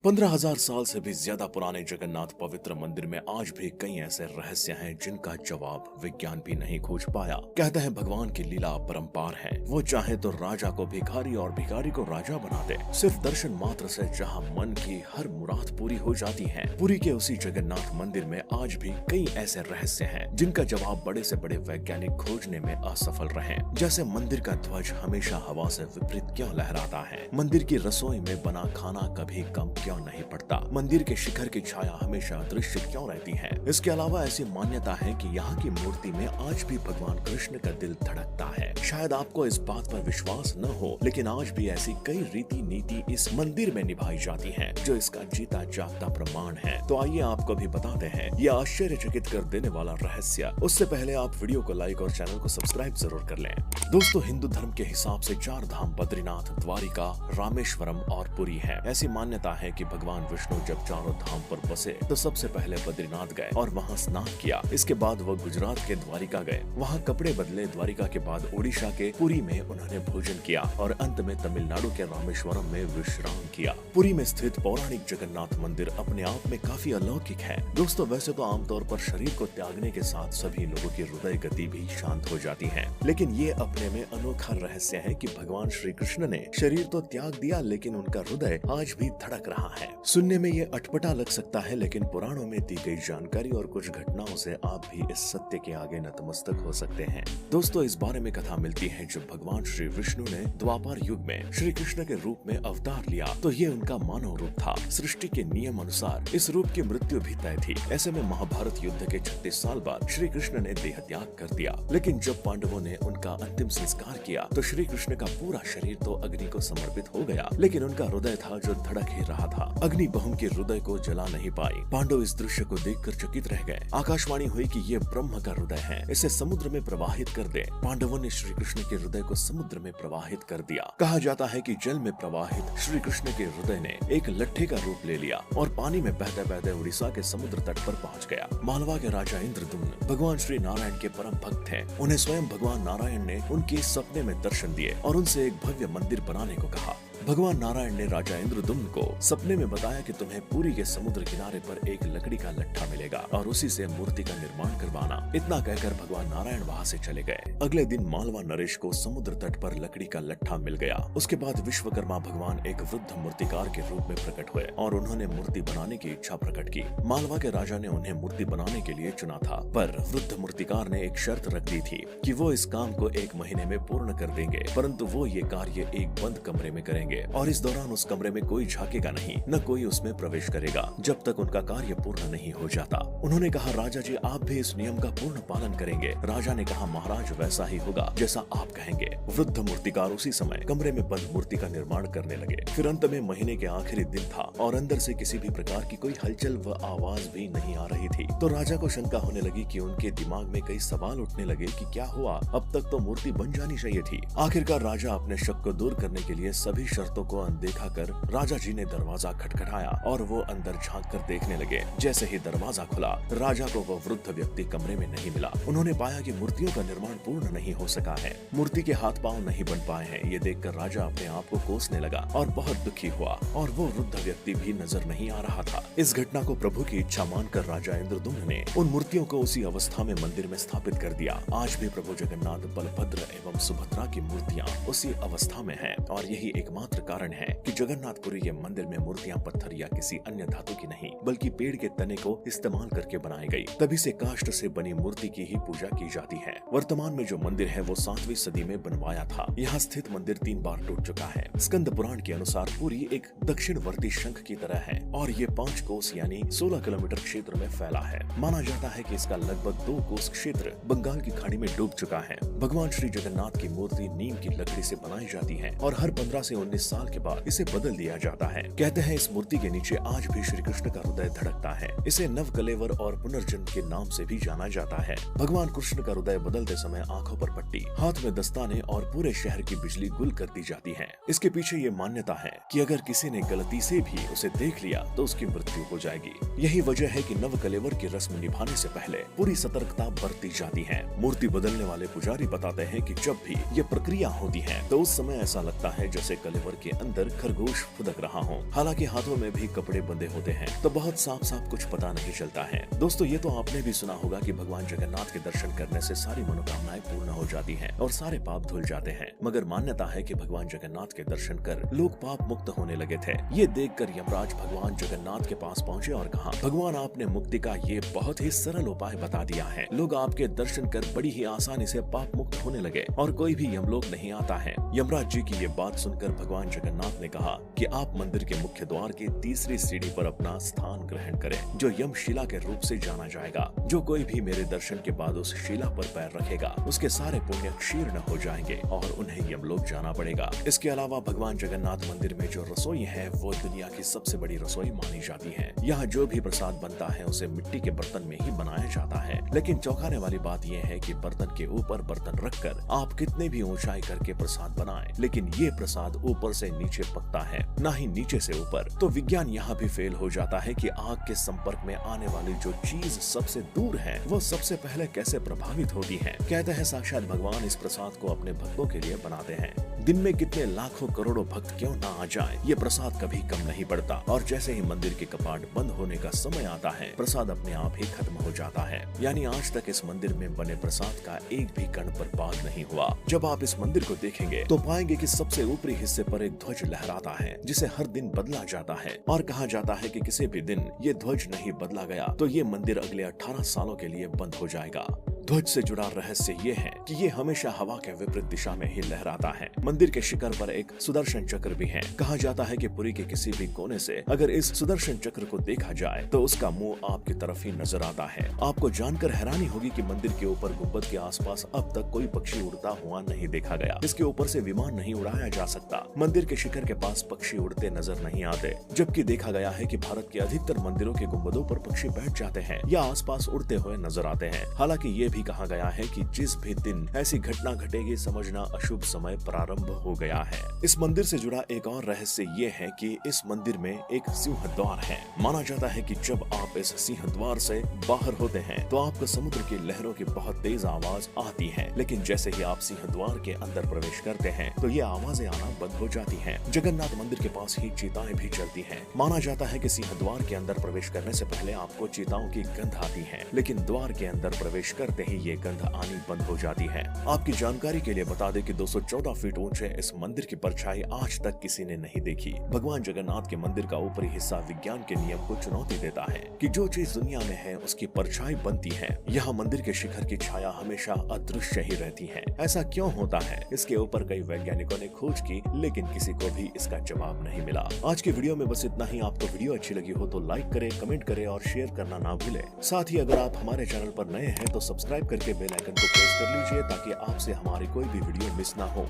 15,000 साल से भी ज्यादा पुराने जगन्नाथ पवित्र मंदिर में आज भी कई ऐसे रहस्य हैं जिनका जवाब विज्ञान भी नहीं खोज पाया। कहते हैं भगवान की लीला अपरंपार है। वो चाहे तो राजा को भिखारी और भिखारी को राजा बना दे। सिर्फ दर्शन मात्र से जहां मन की हर मुराद पूरी हो जाती है। पुरी के उसी जगन्नाथ मंदिर में आज भी कई ऐसे रहस्य हैं जिनका जवाब बड़े से बड़े वैज्ञानिक खोजने में असफल रहे। जैसे मंदिर का ध्वज हमेशा हवा से विपरीत क्यों लहराता है, मंदिर की रसोई में बना खाना कभी कम क्यों नहीं पड़ता, मंदिर के शिखर की छाया हमेशा दृश्य क्यों रहती है। इसके अलावा ऐसी मान्यता है कि यहाँ की मूर्ति में आज भी भगवान कृष्ण का दिल धड़कता है। शायद आपको इस बात पर विश्वास न हो, लेकिन आज भी ऐसी कई रीति नीति इस मंदिर में निभाई जाती हैं, जो इसका जीता जागता प्रमाण है। तो आइए आपको भी बताते हैं यह आश्चर्यचकित कर देने वाला रहस्य। उससे पहले आप वीडियो को लाइक और चैनल को सब्सक्राइब जरूर कर लें। दोस्तों, हिंदू धर्म के हिसाब से 4 धाम बद्रीनाथ, द्वारिका, रामेश्वरम और पुरी है। ऐसी मान्यता है कि भगवान विष्णु जब चारों धाम पर बसे तो सबसे पहले बद्रीनाथ गए और वहां स्नान किया। इसके बाद वो गुजरात के द्वारिका गए, वहां कपड़े बदले। द्वारिका के बाद ओडिशा के पुरी में उन्होंने भोजन किया और अंत में तमिलनाडु के रामेश्वरम में विश्राम किया। पुरी में स्थित पौराणिक जगन्नाथ मंदिर अपने आप में काफी अलौकिक है। दोस्तों, वैसे तो आमतौर पर शरीर को त्यागने के साथ सभी लोगों की हृदय गति भी शांत हो जाती है, लेकिन ये अपने में अनोखा रहस्य है कि भगवान श्री कृष्ण ने शरीर तो त्याग दिया, लेकिन उनका हृदय आज भी धड़क रहा है। सुनने में ये अटपटा लग सकता है, लेकिन पुराणों में दी गई जानकारी और कुछ घटनाओं से आप भी इस सत्य के आगे नतमस्तक हो सकते हैं। दोस्तों, इस बारे में कथा मिलती है जब भगवान श्री विष्णु ने द्वापर युग में श्री कृष्ण के रूप में अवतार लिया तो ये उनका मानव रूप था। सृष्टि के नियम अनुसार इस रूप की मृत्यु भी तय थी। ऐसे में महाभारत युद्ध के 36 साल बाद श्री कृष्ण ने देह त्याग कर दिया, लेकिन जब पांडवों ने उनका अंतिम संस्कार किया तो श्री कृष्ण का पूरा शरीर तो अग्नि को समर्पित हो गया, लेकिन उनका हृदय था जो धड़क ही रहा था। अग्नि बहुम के हृदय को जला नहीं पाई। पांडव इस दृश्य को देखकर चकित रह गए। आकाशवाणी हुई कि ये ब्रह्म का हृदय है, इसे समुद्र में प्रवाहित कर दे। पांडवों ने श्री कृष्ण के हृदय को समुद्र में प्रवाहित कर दिया। कहा जाता है कि जल में प्रवाहित श्री कृष्ण के हृदय ने एक लट्ठे का रूप ले लिया और पानी में बहते बहते उड़ीसा के समुद्र तट पर पहुंच गया। मालवा के राजा इंद्रदुम्न भगवान श्री नारायण के परम भक्त थे। उन्हें स्वयं भगवान नारायण ने उनके सपने में दर्शन दिए और उनसे एक भव्य मंदिर बनाने को कहा। भगवान नारायण ने राजा इंद्रदुम्न को सपने में बताया कि तुम्हें पुरी के समुद्र किनारे पर एक लकड़ी का लट्ठा मिलेगा और उसी से मूर्ति का निर्माण करवाना। इतना कहकर भगवान नारायण वहां से चले गए। अगले दिन मालवा नरेश को समुद्र तट पर लकड़ी का लट्ठा मिल गया। उसके बाद विश्वकर्मा भगवान एक वृद्ध मूर्तिकार के रूप में प्रकट हुए और उन्होंने मूर्ति बनाने की इच्छा प्रकट की। मालवा के राजा ने उन्हें मूर्ति बनाने के लिए चुना था, पर वृद्ध मूर्तिकार ने एक शर्त रख दी थी कि वो इस काम को 1 महीने में पूर्ण कर देंगे, परंतु वो ये कार्य एक बंद कमरे में करेंगे और इस दौरान उस कमरे में कोई झांकेगा नहीं, न कोई उसमें प्रवेश करेगा जब तक उनका कार्य पूर्ण नहीं हो जाता। उन्होंने कहा, राजा जी आप भी इस नियम का पूर्ण पालन करेंगे। राजा ने कहा, महाराज वैसा ही होगा जैसा आप कहेंगे। वृद्ध मूर्तिकार उसी समय कमरे में बंद मूर्ति का निर्माण करने लगे। फिर अंत में महीने के आखिरी दिन था और अंदर से किसी भी प्रकार की कोई हलचल व आवाज भी नहीं आ रही थी। तो राजा को शंका होने लगी कि उनके दिमाग में कई सवाल उठने लगे कि क्या हुआ, अब तक तो मूर्ति बन जानी चाहिए थी। आखिरकार राजा अपने शक को दूर करने के लिए सभी शर्तों को अनदेखा कर राजा जी ने दरवाजा खटखटाया और वो अंदर झांक कर देखने लगे। जैसे ही दरवाजा खुला, राजा को वो वृद्ध व्यक्ति कमरे में नहीं मिला। उन्होंने पाया कि मूर्तियों का निर्माण पूर्ण नहीं हो सका है, मूर्ति के हाथ पांव नहीं बन पाए हैं। ये देखकर राजा अपने आप को कोसने लगा और बहुत दुखी हुआ और वो वृद्ध व्यक्ति भी नजर नहीं आ रहा था। इस घटना को प्रभु की इच्छा मानकर राजा इंद्रदुम्न ने उन मूर्तियों को उसी अवस्था में मंदिर में स्थापित कर दिया। आज भी प्रभु जगन्नाथ, बलभद्र एवं सुभद्रा की मूर्तियाँ उसी अवस्था में है और यही एकमात्र कारण है कि जगन्नाथपुरी के मंदिर में मूर्तियां पत्थर या किसी अन्य धातु की नहीं, बल्कि पेड़ के तने को इस्तेमाल करके बनाई गई। तभी से काष्ठ से बनी मूर्ति की ही पूजा की जाती है। वर्तमान में जो मंदिर है वो 7वीं सदी में बनवाया था। यहाँ स्थित मंदिर 3 बार टूट चुका है। स्कंद पुराण के अनुसार पुरी एक दक्षिणवर्ती शंख की तरह है और ये 5 कोस यानी 16 किलोमीटर क्षेत्र में फैला है। माना जाता है कि इसका लगभग 2 कोस क्षेत्र बंगाल की खाड़ी में डूब चुका है। भगवान श्री जगन्नाथ की मूर्ति नीम की लकड़ी से बनाई जाती है और हर 15 से 19 साल के बाद इसे बदल दिया जाता है। कहते हैं इस मूर्ति के नीचे आज भी श्री कृष्ण का हृदय धड़कता है। इसे नवकलेवर और पुनर्जन्म के नाम से भी जाना जाता है। भगवान कृष्ण का हृदय बदलते समय आंखों पर पट्टी, हाथ में दस्ताने और पूरे शहर की बिजली गुल कर दी जाती है। इसके पीछे ये मान्यता है कि अगर किसी ने गलती से भी उसे देख लिया तो उसकी मृत्यु हो जाएगी। यही वजह है कि नवकलेवर की रस्म निभाने से पहले पूरी सतर्कता बरती जाती है। मूर्ति बदलने वाले पुजारी बताते हैं कि जब भी ये प्रक्रिया होती है तो उस समय ऐसा लगता है जैसे कलेवर जानवर के अंदर खरगोश फुदक रहा हो। हालांकि हाथों में भी कपड़े बंधे होते हैं तो बहुत साफ साफ कुछ पता नहीं चलता है। दोस्तों ये तो आपने भी सुना होगा कि भगवान जगन्नाथ के दर्शन करने से सारी मनोकामनाएं पूर्ण हो जाती हैं और सारे पाप धुल जाते हैं। मगर मान्यता है कि भगवान जगन्नाथ के दर्शन कर लोग पाप मुक्त होने लगे थे। ये देखकर यमराज भगवान जगन्नाथ के पास पहुँचे और कहा, भगवान आपने मुक्ति का ये बहुत ही सरल उपाय बता दिया है। लोग आपके दर्शन कर बड़ी ही आसानी से पाप मुक्त होने लगे और कोई भी यमलोक नहीं आता है। यमराज जी की ये बात सुनकर भगवान जगन्नाथ ने कहा कि आप मंदिर के मुख्य द्वार की तीसरी सीढ़ी पर अपना स्थान ग्रहण करें, जो यमशिला के रूप से जाना जाएगा। जो कोई भी मेरे दर्शन के बाद उस शिला पर पैर रखेगा उसके सारे पुण्य क्षीर्ण हो जाएंगे और उन्हें यमलोक जाना पड़ेगा। इसके अलावा भगवान जगन्नाथ मंदिर में जो रसोई है वो दुनिया की सबसे बड़ी रसोई मानी जाती है। यहाँ जो भी प्रसाद बनता है उसे मिट्टी के बर्तन में ही बनाया जाता है। लेकिन चौंकाने वाली बात यह है कि बर्तन के ऊपर बर्तन रखकर आप कितने भी ऊंचाई करके प्रसाद बनाएं, लेकिन ये प्रसाद ऊपर से नीचे पकता है, ना ही नीचे से ऊपर। तो विज्ञान यहाँ भी फेल हो जाता है कि आग के संपर्क में आने वाली जो चीज सबसे दूर है वो सबसे पहले कैसे प्रभावित होती है। कहते हैं साक्षात भगवान इस प्रसाद को अपने भक्तों के लिए बनाते हैं। दिन में कितने लाखों करोड़ों भक्त क्यों ना आ जाएं, ये प्रसाद कभी कम नहीं पड़ता और जैसे ही मंदिर के कपाट बंद होने का समय आता है प्रसाद अपने आप ही खत्म हो जाता है। यानी आज तक इस मंदिर में बने प्रसाद का एक भी कण बर्बाद नहीं हुआ। जब आप इस मंदिर को देखेंगे तो पाएंगे कि सबसे ऊपरी हिस्से पर एक ध्वज लहराता है जिसे हर दिन बदला जाता है और कहा जाता है कि किसी भी दिन ये ध्वज नहीं बदला गया तो ये मंदिर अगले 18 सालों के लिए बंद हो जाएगा। ध्वज से जुड़ा रहस्य ये है कि ये हमेशा हवा के विपरीत दिशा में ही लहराता है। मंदिर के शिखर पर एक सुदर्शन चक्र भी है। कहा जाता है कि पुरी के किसी भी कोने से अगर इस सुदर्शन चक्र को देखा जाए तो उसका मुंह आपकी तरफ ही नजर आता है। आपको जानकर हैरानी होगी कि मंदिर के ऊपर गुंबद के आसपास अब तक कोई पक्षी उड़ता हुआ नहीं देखा गया। इसके ऊपर से विमान नहीं उड़ाया जा सकता। मंदिर के शिखर के पास पक्षी उड़ते नजर नहीं आते, जबकि देखा गया है कि भारत के अधिकतर मंदिरों के गुंबदों पर पक्षी बैठ जाते हैं या आसपास उड़ते हुए नजर आते हैं। हालांकि ये भी कहा गया है कि जिस भी दिन ऐसी घटना घटेगी समझना अशुभ समय प्रारंभ हो गया है। इस मंदिर से जुड़ा एक और रहस्य ये है कि इस मंदिर में एक सिंह द्वार है। माना जाता है कि जब आप इस सिंह द्वार से बाहर होते हैं तो आपको समुद्र की लहरों की बहुत तेज आवाज आती है, लेकिन जैसे ही आप सिंह द्वार के अंदर प्रवेश करते हैं तो ये आवाजें आना बंद हो जाती हैं। जगन्नाथ मंदिर के पास ही चीताएं भी चलती हैं। माना जाता है कि सिंह द्वार के अंदर प्रवेश करने से पहले आपको चीताओं की गंध आती है, लेकिन द्वार के अंदर प्रवेश करते ही ये गंध आनी बंद हो जाती है। आपकी जानकारी के लिए बता दें कि 214 फीट ऊंचे इस मंदिर की परछाई आज तक किसी ने नहीं देखी। भगवान जगन्नाथ के मंदिर का ऊपरी हिस्सा विज्ञान के नियम को चुनौती देता है कि जो चीज दुनिया में है उसकी परछाई बनती है। यहाँ मंदिर के शिखर की छाया हमेशा अदृश्य ही रहती है। ऐसा क्यों होता है? इसके ऊपर कई वैज्ञानिकों ने खोज की, लेकिन किसी को भी इसका जवाब नहीं मिला। आज की वीडियो में बस इतना ही। आपको वीडियो अच्छी लगी हो तो लाइक करें, कमेंट करें और शेयर करना ना भूलें। साथ ही अगर आप हमारे चैनल पर नए हैं तो सब्सक्राइब करके बेल आइकन को प्रेस कर लीजिए ताकि आपसे हमारी कोई भी वीडियो मिस ना हो।